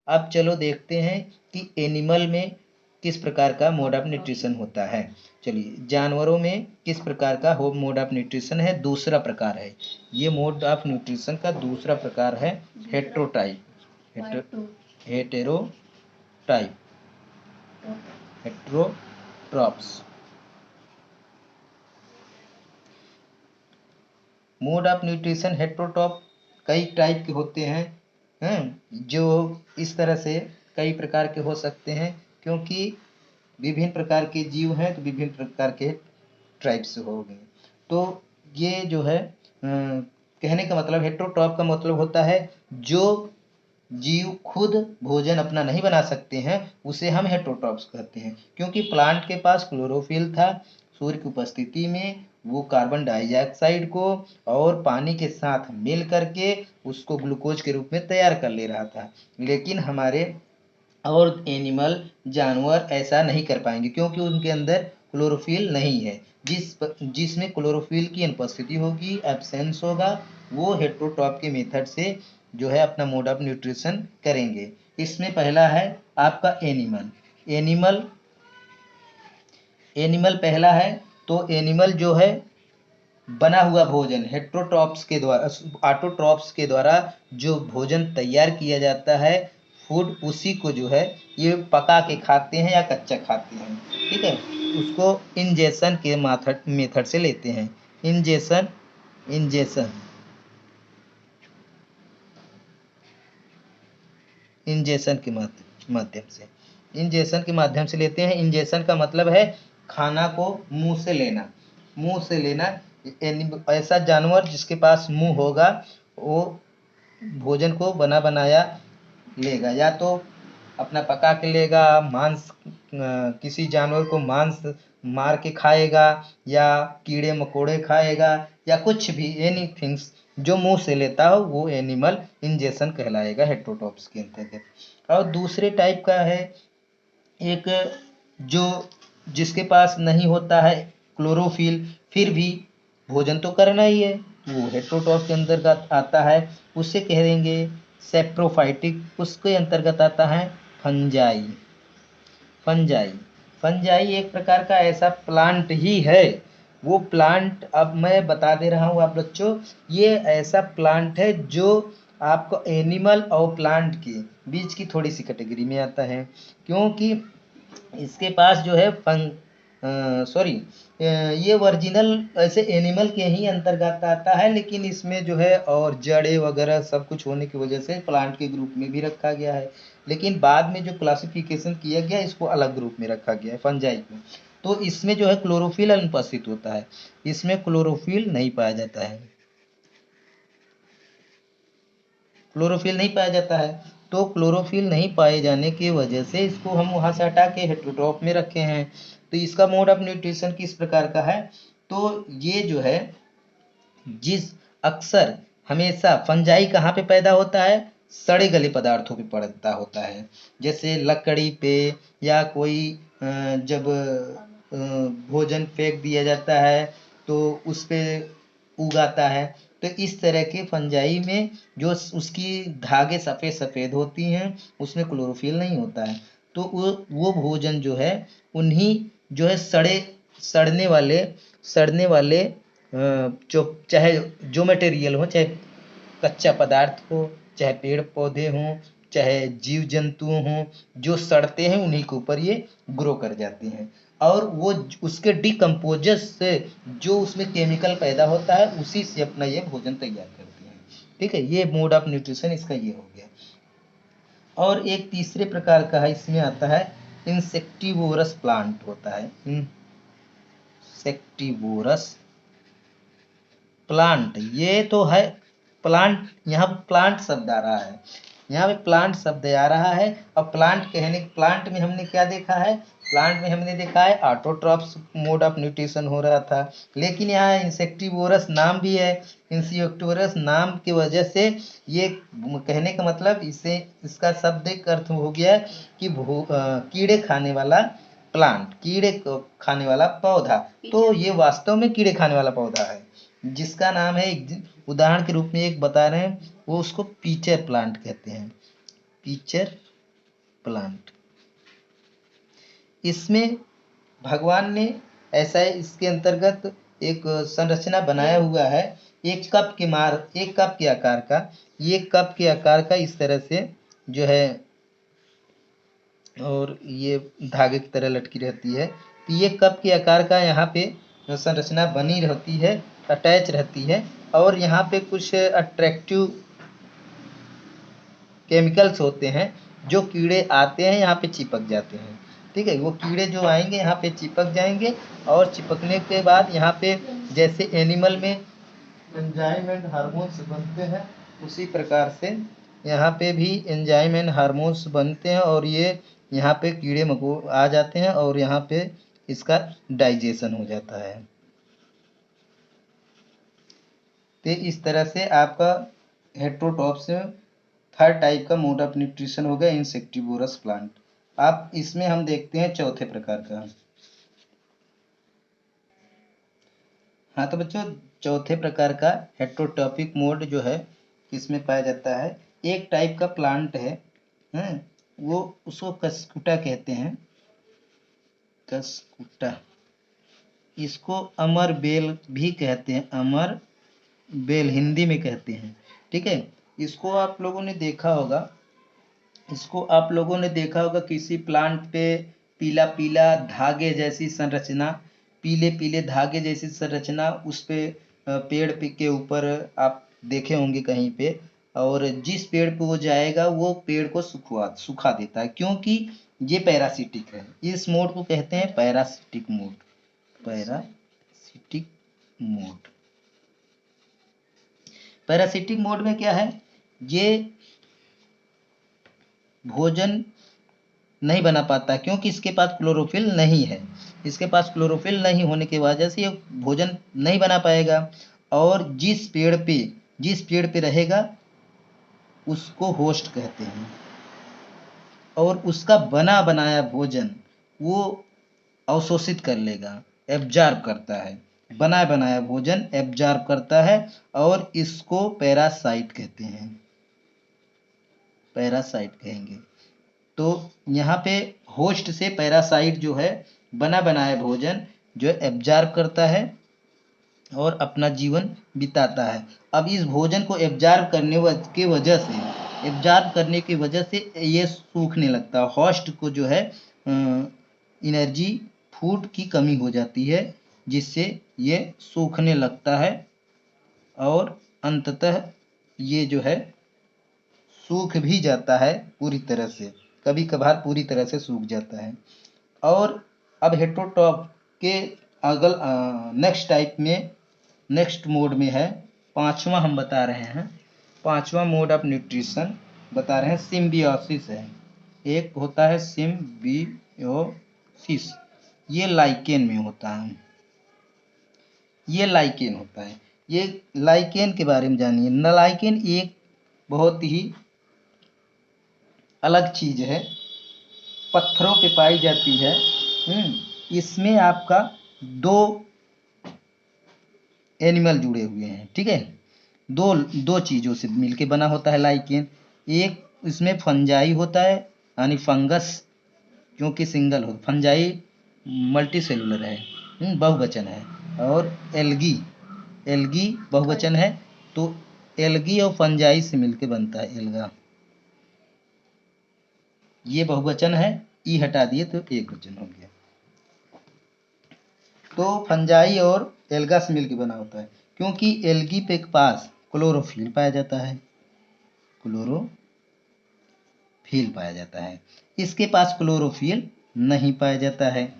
अब चलो देखते हैं कि एनिमल में किस प्रकार का मोड ऑफ न्यूट्रिशन होता है। चलिए, जानवरों में किस प्रकार का मोड ऑफ न्यूट्रिशन है, दूसरा प्रकार है। ये मोड ऑफ न्यूट्रिशन का दूसरा प्रकार है heterotype, heterotype, heterotrophs. Mode of nutrition heterotroph कई टाइप के होते हैं, जो इस तरह से कई प्रकार के हो सकते हैं, क्योंकि विभिन्न प्रकार के जीव हैं तो विभिन्न प्रकार के ट्राइब्स हो गए। तो ये जो है कहने का मतलब, हेट्रोट्रॉप का मतलब होता है जो जीव खुद भोजन अपना नहीं बना सकते हैं, उसे हम हेट्रोट्रॉप्स कहते हैं। क्योंकि प्लांट के पास क्लोरोफिल था, सूर्य की उपस्थिति में वो कार्बन डाइऑक्साइड को और पानी के साथ मिल करके उसको ग्लूकोज के रूप में तैयार कर ले रहा था। लेकिन हमारे और एनिमल, जानवर ऐसा नहीं कर पाएंगे, क्योंकि उनके अंदर क्लोरोफिल नहीं है। जिसमें क्लोरोफिल की अनुपस्थिति होगी, एब्सेंस होगा, वो हेट्रोट्रॉप के मेथड से जो है अपना मोड ऑफ न्यूट्रिशन करेंगे। इसमें पहला है आपका एनिमल। एनिमल पहला है। तो एनिमल जो है बना हुआ भोजन हेट्रोट्रॉप्स के द्वारा, ऑटोट्रॉप्स के द्वारा जो भोजन तैयार किया जाता है, फूड, उसी को जो है ये पका के खाते हैं या कच्चा खाते हैं। ठीक है, उसको इंजेक्शन के मेथड से लेते हैं। इंजेक्शन इंजेक्शन इंजेक्शन के माध्यम से इंजेक्शन के माध्यम से लेते हैं। इंजेक्शन का मतलब है खाना को मुंह से लेना। मुंह से लेना। ऐसा जानवर जिसके पास मुंह होगा वो भोजन को बना बनाया लेगा, या तो अपना पका के लेगा, मांस, किसी जानवर को मांस मार के खाएगा, या कीड़े मकोड़े खाएगा, या कुछ भी, एनीथिंग्स जो मुंह से लेता हो वो एनिमल इंजेक्शन कहलाएगा हेट्रोट्रॉप्स के अंतर्गत। और दूसरे टाइप का है एक, जो जिसके पास नहीं होता है क्लोरोफिल, फिर भी भोजन तो करना ही है, वो हेट्रोट्रॉप के अंतर्गत आता है। उसे कहेंगे सेप्रोफाइटिक। उसके अंतर्गत आता है फंजाई। फंजाई फंजाई एक प्रकार का ऐसा प्लांट ही है। वो प्लांट, अब मैं बता दे रहा हूँ आप बच्चों, ये ऐसा प्लांट है जो आपको एनिमल और प्लांट के बीच की थोड़ी सी कैटेगरी में आता है, क्योंकि इसके पास जो है ये ओरिजिनल ऐसे एनिमल के ही अंतर्गत आता है, लेकिन इसमें जो है और जड़े वगैरह सब कुछ होने की वजह से प्लांट के ग्रुप में भी रखा गया है। लेकिन बाद में जो क्लासिफिकेशन किया गया, इसको अलग ग्रुप में रखा गया है, फंजाई को। तो इसमें जो है क्लोरोफिल अनुपस्थित होता है, इसमें क्लोरोफिल नहीं पाया जाता है, क्लोरोफिल नहीं पाया जाता है। तो क्लोरोफिल नहीं पाए जाने की वजह से इसको हम वहां से हटा के हेट्रोट्रॉप में रखे हैं। तो इसका मोड ऑफ न्यूट्रिशन किस प्रकार का है, तो ये जो है जिस अक्सर हमेशा फंजाई कहाँ पे पैदा होता है, सड़े गले पदार्थों पे पड़ता होता है, जैसे लकड़ी पे, या कोई जब भोजन फेंक दिया जाता है तो उस पे उगाता है। तो इस तरह के फंजाई में जो उसकी धागे सफ़ेद सफ़ेद होती हैं, उसमें क्लोरोफिल नहीं होता है। तो वो भोजन जो है उन्हीं जो है सड़ने वाले जो चाहे जो मटेरियल हो, चाहे कच्चा पदार्थ हो, चाहे पेड़ पौधे हों, चाहे जीव जंतु हों, जो सड़ते हैं उन्हीं के ऊपर ये ग्रो कर जाते हैं। और वो उसके डिकम्पोजर से जो उसमें केमिकल पैदा होता है, उसी से अपना ये भोजन तैयार करते हैं। ठीक है, ये मोड ऑफ न्यूट्रिशन इसका ये हो गया। और एक तीसरे प्रकार का है, इसमें आता है इंसेक्टिवोरस प्लांट होता है। इंसेक्टिवोरस प्लांट, ये तो है प्लांट, यहाँ प्लांट शब्द आ रहा है, यहाँ पे प्लांट शब्द आ रहा है। और प्लांट में हमने क्या देखा है, प्लांट में हमने देखा है ऑटोट्रॉप्स मोड ऑफ न्यूट्रिशन हो रहा था, लेकिन यहाँ इंसेक्टिवोरस नाम भी है। इंसेक्टिवोरस नाम की वजह से ये कहने का मतलब, इसका शब्दिक अर्थ हो गया कि कीड़े खाने वाला प्लांट, कीड़े को खाने वाला पौधा। तो ये वास्तव में कीड़े खाने वाला पौधा है, जिसका नाम है, उदाहरण के रूप में एक बता रहे हैं, वो उसको पीचर प्लांट कहते हैं। Pitcher plant. इसमें भगवान ने ऐसा इसके अंतर्गत एक संरचना बनाया हुआ है, एक कप के आकार का, ये कप के आकार का इस तरह से जो है, और ये धागे की तरह लटकी रहती है। तो ये कप के आकार का यहाँ पे संरचना बनी रहती है, अटैच रहती है, और यहाँ पे कुछ अट्रैक्टिव केमिकल्स होते हैं, जो कीड़े आते हैं यहाँ पे चिपक जाते हैं। ठीक है, वो कीड़े जो आएंगे यहाँ पे चिपक जाएंगे, और चिपकने के बाद यहाँ पे जैसे एनिमल में एंजाइम एंड हार्मोन्स बनते हैं, उसी प्रकार से यहाँ पे भी एंजाइम एंड हार्मोन्स बनते हैं, और ये यहाँ पे कीड़े मकोड़े आ जाते हैं, और यहाँ पे इसका डाइजेशन हो जाता है। तो इस तरह से आपका हेटेरोटॉप्स में थर्ड टाइप का मोड ऑफ न्यूट्रिशन हो गया इंसेक्टिवोरस प्लांट। आप इसमें हम देखते हैं चौथे प्रकार का। हाँ तो बच्चों, चौथे प्रकार का हेटेरोटॉपिक मोड जो है इसमें पाया जाता है। एक टाइप का प्लांट है, वो उसको कस्कुटा कहते हैं, कस्कुटा। इसको अमर बेल भी कहते हैं, अमर बेल हिंदी में कहते हैं। ठीक है, इसको आप लोगों ने देखा होगा, किसी प्लांट पे पीला पीला धागे जैसी संरचना, पीले पीले धागे जैसी संरचना उस पे पेड़ के ऊपर आप देखे होंगे कहीं पे, और जिस पेड़ पे वो जाएगा वो पेड़ को सुखा देता है, क्योंकि ये पैरासिटिक है। इस मोड को कहते हैं parasitic mode, parasitic mode. Parasitic mode में क्या है, ये भोजन नहीं बना पाता, क्योंकि इसके पास क्लोरोफिल नहीं है। इसके पास क्लोरोफिल नहीं होने की वजह से ये भोजन नहीं बना पाएगा, और जिस पेड़ पे रहेगा उसको होस्ट कहते हैं, और उसका बना बनाया भोजन वो अवशोषित कर लेगा, एब्जॉर्ब करता है, बना बनाया भोजन एब्जॉर्ब करता है, और इसको पैरासाइट कहते हैं, पैरासाइट कहेंगे। तो यहाँ पे होस्ट से पैरासाइट जो है बना बनाया भोजन जो एब्जॉर्ब करता है और अपना जीवन बिताता है। अब इस भोजन को एब्जॉर्ब करने की वजह से ये सूखने लगता है, होस्ट को जो है एनर्जी फूड की कमी हो जाती है, जिससे ये सूखने लगता है, और अंततः ये जो है सूख भी जाता है पूरी तरह से, कभी कभार पूरी तरह से सूख जाता है। और अब हेटेरोटॉप के नेक्स्ट मोड में है, पांचवा हम बता रहे हैं, पांचवा मोड ऑफ न्यूट्रिशन बता रहे हैं, सिम्बियोसिस है। एक होता है सिम्बियोसिस, ये लाइकेन में होता है, ये लाइकेन होता है। ये लाइकेन के बारे में जानिए। लाइकेन एक बहुत ही अलग चीज है, पत्थरों पे पाई जाती है। इसमें आपका दो एनिमल जुड़े हुए हैं, ठीक है, दो चीजों से मिलके बना होता है लाइकेन। एक इसमें फंजाई होता है, यानी फंगस, क्योंकि सिंगल हो, फंजाई मल्टी सेलुलर है, बहुवचन है, और एल्गी बहुवचन है, तो एल्गी और फंजाई से मिलके बनता है एल्गा। ये बहुवचन है, ई हटा दिए तो एक वचन हो गया। तो फंजाई और एल्गा से मिलकर बना होता है, क्योंकि एल्गी पे पास क्लोरोफिल पाया जाता है, क्लोरोफिल पाया जाता है, इसके पास क्लोरोफिल नहीं पाया जाता है।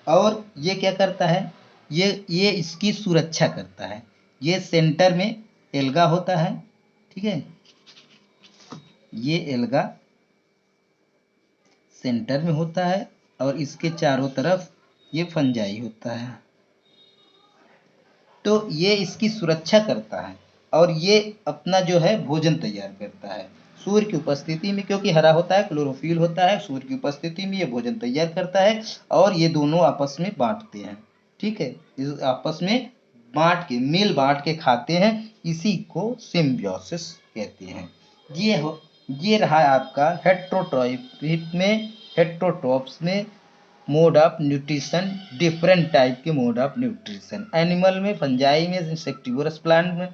और ये क्या करता है, ये इसकी सुरक्षा करता है। ये सेंटर में एल्गा होता है, ठीक है, ये एल्गा सेंटर में होता है, और इसके चारों तरफ ये फंजाई होता है। तो ये इसकी सुरक्षा करता है, और ये अपना जो है भोजन तैयार करता है सूर्य की उपस्थिति में, क्योंकि हरा होता है, क्लोरोफिल होता है, सूर्य की उपस्थिति में ये भोजन तैयार करता है, और ये दोनों आपस में बांटते हैं, ठीक है, इस आपस में मिल बांट के खाते हैं, इसी को सिम्बियोसिस कहते हैं। ये रहा आपका हेट्रोट्रॉप्स में mode of nutrition, different type के मोड ऑफ न्यूट्रिशन। एनिमल में, फंजाई में, इंसेक्टिवोरस प्लांट में,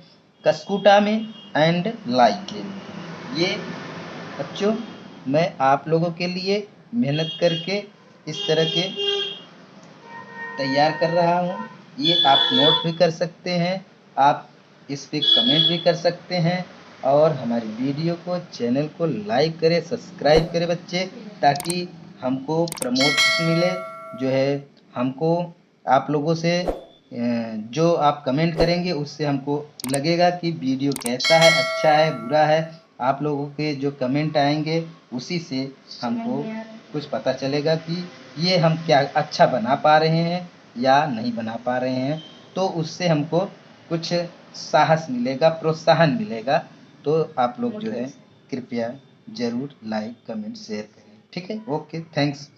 कस्कुटा में एंड लाइकेन। ये बच्चों मैं आप लोगों के लिए मेहनत करके इस तरह के तैयार कर रहा हूँ। ये आप नोट भी कर सकते हैं, आप इस पर कमेंट भी कर सकते हैं, और हमारी वीडियो को, चैनल को लाइक करें, सब्सक्राइब करें बच्चे, ताकि हमको प्रमोट मिले। जो है हमको आप लोगों से जो आप कमेंट करेंगे उससे हमको लगेगा कि वीडियो कैसा है, अच्छा है, बुरा है। आप लोगों के जो कमेंट आएंगे उसी से हमको कुछ पता चलेगा कि ये हम क्या अच्छा बना पा रहे हैं या नहीं बना पा रहे हैं। तो उससे हमको कुछ साहस मिलेगा, प्रोत्साहन मिलेगा। तो आप लोग जो है कृपया ज़रूर लाइक, कमेंट, शेयर करें। ठीक है, ओके, थैंक्स।